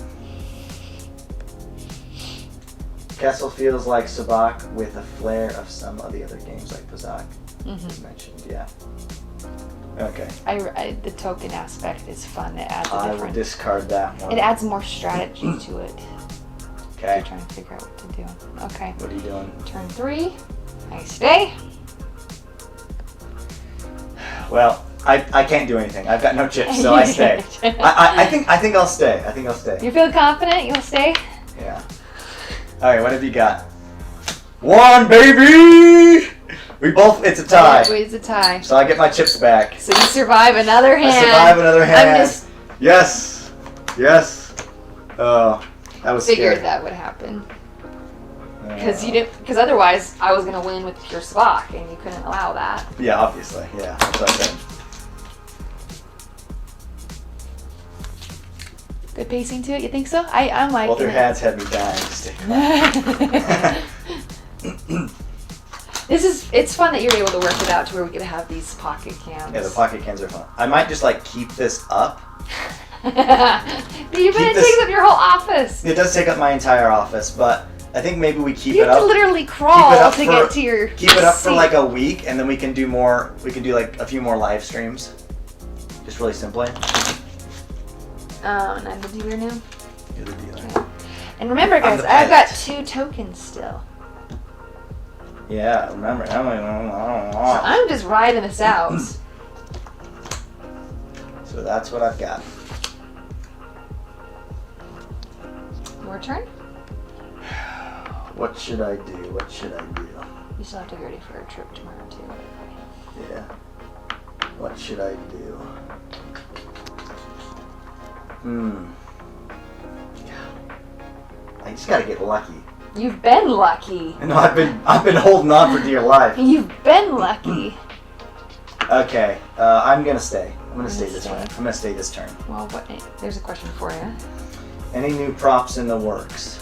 Kessel feels like Sabacc with a flair of some of the other games like Pazak you mentioned. Yeah. Okay. The token aspect is fun. It adds a I will different. discard that one. It adds more strategy to it. Okay. You're trying to figure out what to do. Okay. What are you doing? Turn 3. I stay. Well, I can't do anything. I've got no chips, so I stay. I think I'll stay. I think I'll stay. You feel confident you'll stay? Yeah. All right. What have you got? 1, baby. It's a tie. Yeah, it's a tie. So I get my chips back. So you survive another hand. I survive another hand. I'm just Yes. Yes. Oh, that was figured scary. that would happen. Because otherwise I was gonna win with pure Sabacc, and you couldn't allow that. Yeah, obviously. Yeah. That's what I said. Good pacing to it. You think so? I'm liking Both their it. hats had me dying to stick. It's fun that you're able to work it out to where we could have these pocket cams. Yeah, the pocket cans are fun. I might just keep this up. But it takes up your whole office. It does take up my entire office, but I think maybe we keep You it have up. to literally crawl to get to your Keep it up for seat. like a week, and then we can do more. We can do like a few more live streams, just really simply. And I'm the dealer now. You're the dealer. Okay. And remember, guys, the I've got pilot. 2 tokens still. Yeah, remember. So I'm just riding this out. So that's what I've got. Your turn. What should I do? What should I do? You still have to get ready for a trip tomorrow too. Yeah. What should I do? I just gotta get lucky. You've been lucky. I know I've been holding on for dear life. You've been lucky. Okay, I'm gonna stay. I'm gonna stay Gonna this stay. turn. I'm gonna stay this turn. Well, there's a question for you. Any new props in the works?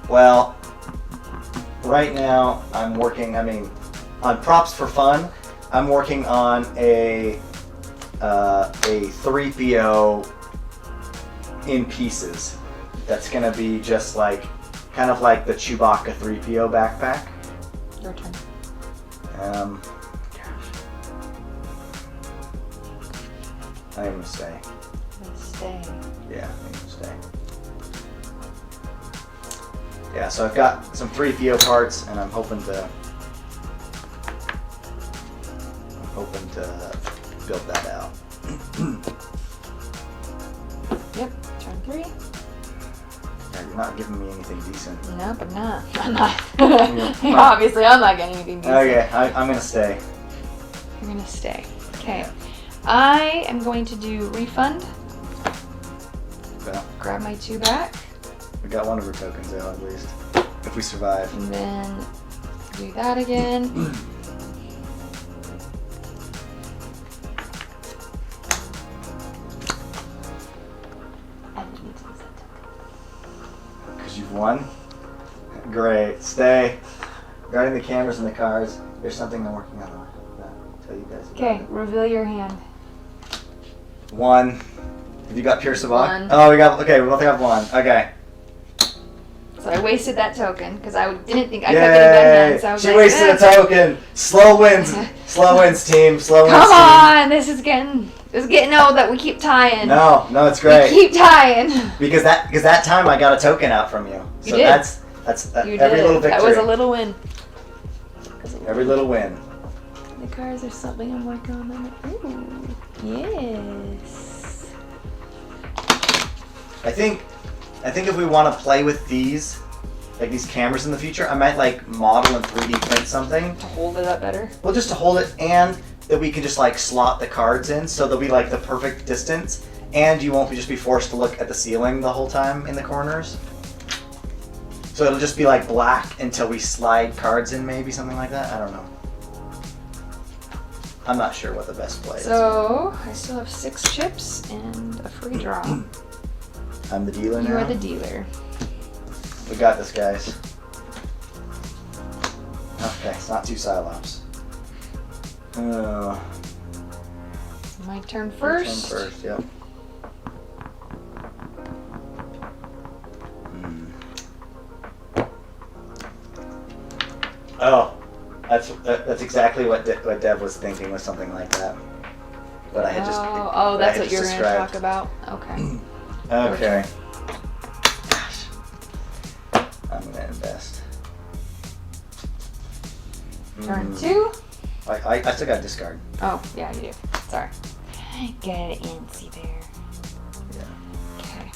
Well, right now I'm working. On props for fun. I'm working on a 3PO in pieces. That's gonna be just like, kind of like the Chewbacca 3PO backpack. Your turn. I'm gonna stay. Let's stay. Yeah, I'm gonna stay. Yeah, so I've got some 3PO parts, and I'm hoping to build that out. Yep. Turn 3. Yeah, you're not giving me anything decent. No, but not. I'm not. Yeah. Obviously, I'm not getting anything decent. Okay, I'm gonna stay. You're gonna stay. Okay. Yeah. I am going to do refund. Okay. Grab my 2 back, We got one of our tokens out at least. If we survive. and then do that again. I didn't need to use that token. Because you've won? Great. Stay. Regarding the cameras in the cars, there's something I'm working on. I'll tell you guys about Okay, it. reveal your hand. 1. Have you got Pure Sabacc? 1. Oh, we both have 1. Okay. So I wasted that token because I didn't think I kept getting gun none. So I was She like, wasted a token. Slow wins. Slow wins, team. Slow wins, Come team. on, this is getting old that we keep tying. No, it's We great. keep tying. Because that time I got a token out from you. So You did. that's You every did. little victory. That was a little win. Every little win. The cars are something I'm working on. Ooh, yes. I think if we want to play with these, like these cameras in the future, I might like model and 3D print something. To hold it up better. Well, just to hold it, and that we can just like slot the cards in, so they'll be like the perfect distance, and you won't just be forced to look at the ceiling the whole time in the corners. So it'll just be like black until we slide cards in, maybe something like that. I don't know. I'm not sure what the best play is. So I still have 6 chips and a free draw. I'm the dealer now. You are the dealer. We got this, guys. Okay, it's not 2 Cylops. My turn Your first. turn first, yep. Oh, that's exactly what Dev was thinking, was something like that. But I had just. Oh, that I that's had what you're just going to described. talk about? Okay. Okay. Gosh. I'm gonna invest. Turn 2. I still got discard. Oh, yeah, you do. Sorry. Get it antsy there. Yeah. Okay.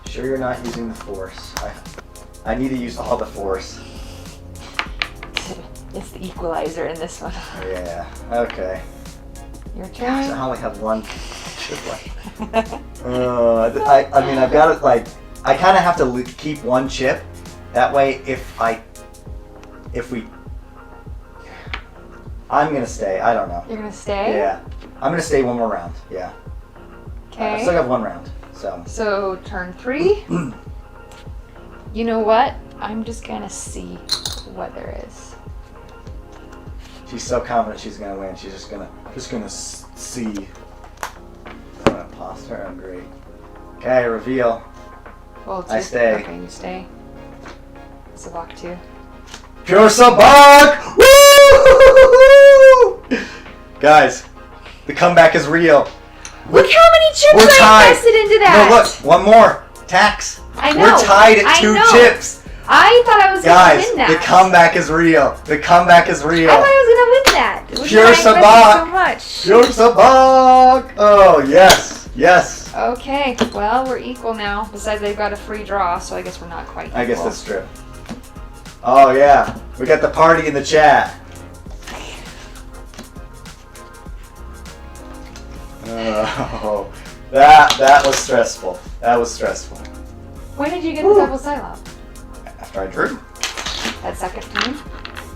Sure you're not using the force. I need to use all the force. It's the equalizer in this one. Yeah. Okay. Your Gosh, turn. I only have 1 chip left. I mean, I've got it like, I kind of have to keep 1 chip. That way, I'm gonna stay. I don't know. You're gonna stay? Yeah. I'm gonna stay 1 more round. Yeah. I still Okay. have 1 round. So. Turn 3. You know what? I'm just gonna see what there is. She's so confident she's gonna win. She's just gonna see. I'm gonna imposter. I'm great. Okay, reveal. Well, I stay. Okay, you stay. Sabacc too. Pure Sabacc! Woo! Guys, the comeback is real. Look how many chips We're I tied. invested into that. No, look, one more. Tax. I know. We're tied at I 2 know. chips. I thought I was going to Guys, win that. the comeback is real. The comeback is real. I thought I was going to win that. Which Pure I invested Sabacc. so much. Pure Sabacc. Oh, yes. Yes. Okay, well, we're equal now. Besides, they've got a free draw, so I guess we're not quite equal. I guess that's true. Oh, yeah. We got the party in the chat. Oh, that was stressful. That was stressful. When did you get the double silo? After I drew. That second time?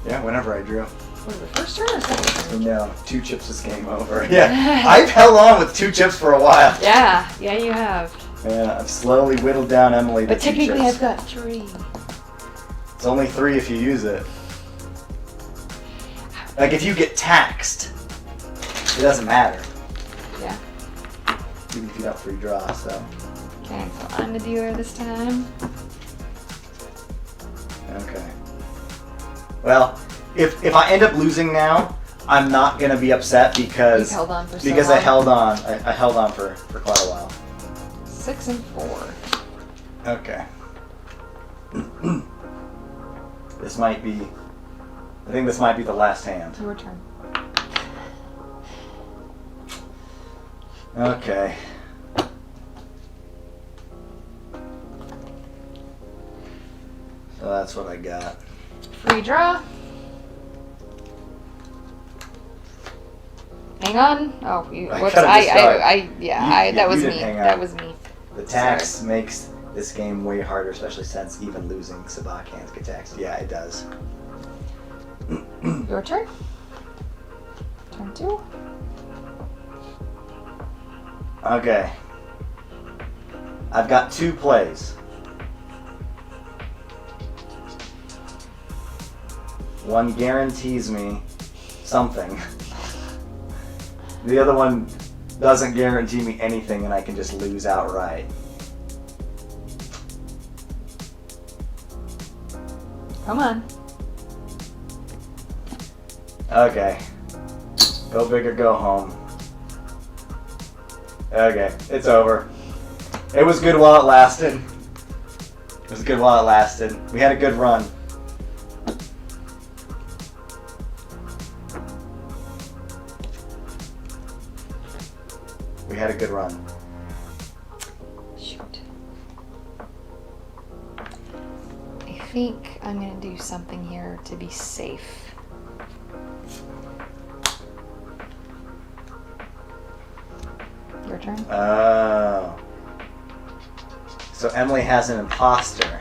Yeah, whenever I drew. Was it the first turn or second turn? No, 2 chips is game over. Yeah, I've held on with 2 chips for a while. Yeah, you have. Yeah, I've slowly whittled down Emily to But 2 technically, chips. I've got 3. It's only 3 if you use it. Like if you get taxed, it doesn't matter. Yeah. Even if you don't free draw, so. Okay, so I'm the dealer this time. Okay. Well, if I end up losing now, I'm not gonna be upset because You've held on for so because long. I held on. I held on for quite a while. 6 and 4. Okay. This might be. I think this might be the last hand. Your turn. Okay. So that's what I got. Free draw. Hang on. Oh, you. I Whoops. could've just That was you me. didn't hang That on. was me. The tax makes this game way harder, especially since even losing Sabacc hands get taxed. Yeah, it does. Your turn. Turn 2. Okay. I've got 2 plays. One guarantees me something. The other one doesn't guarantee me anything and I can just lose outright. Come on. Okay. Go big or go home. Okay, it's over. It was good while it lasted. It was good while it lasted. We had a good run. We had a good run. Shoot. I think I'm gonna do something here to be safe. Your turn. Oh. So Emily has an imposter.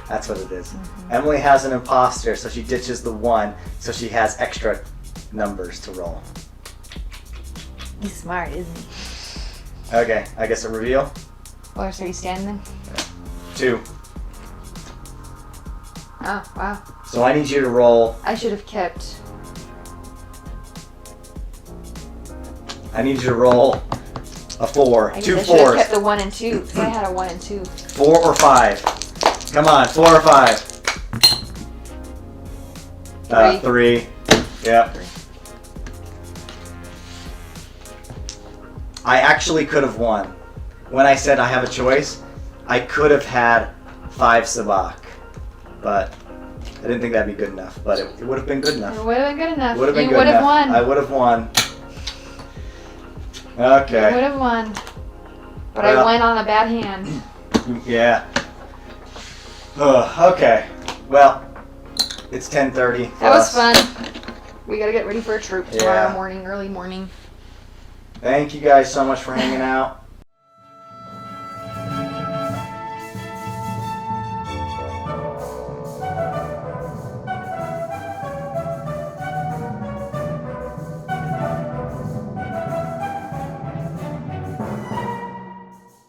That's what it is. Mm-hmm. Emily has an imposter, so she ditches the 1, so she has extra numbers to roll. He's smart, isn't he? Okay, I guess a reveal. Well, so you standing then? 2. Oh, wow. So I need you to roll. I should have kept. I need you to roll a 4. I 2 guess I should have 4s. kept the 1 and 2 because I had a 1 and 2. 4 or 5. Come on, 4 or 5. 3. Yep. 3. I actually could have won. When I said I have a choice, I could have had 5 Sabacc. But I didn't think that'd be good enough. But it would have been good enough. It would have been good enough. Would have been You good would have enough. won. I would have won. You would Okay. have won. But Well. I went on a bad hand. Yeah. Okay. Well, it's 10:30. That was fun. We gotta get ready for a troop tomorrow Yeah. morning, early morning. Thank you guys so much for hanging out.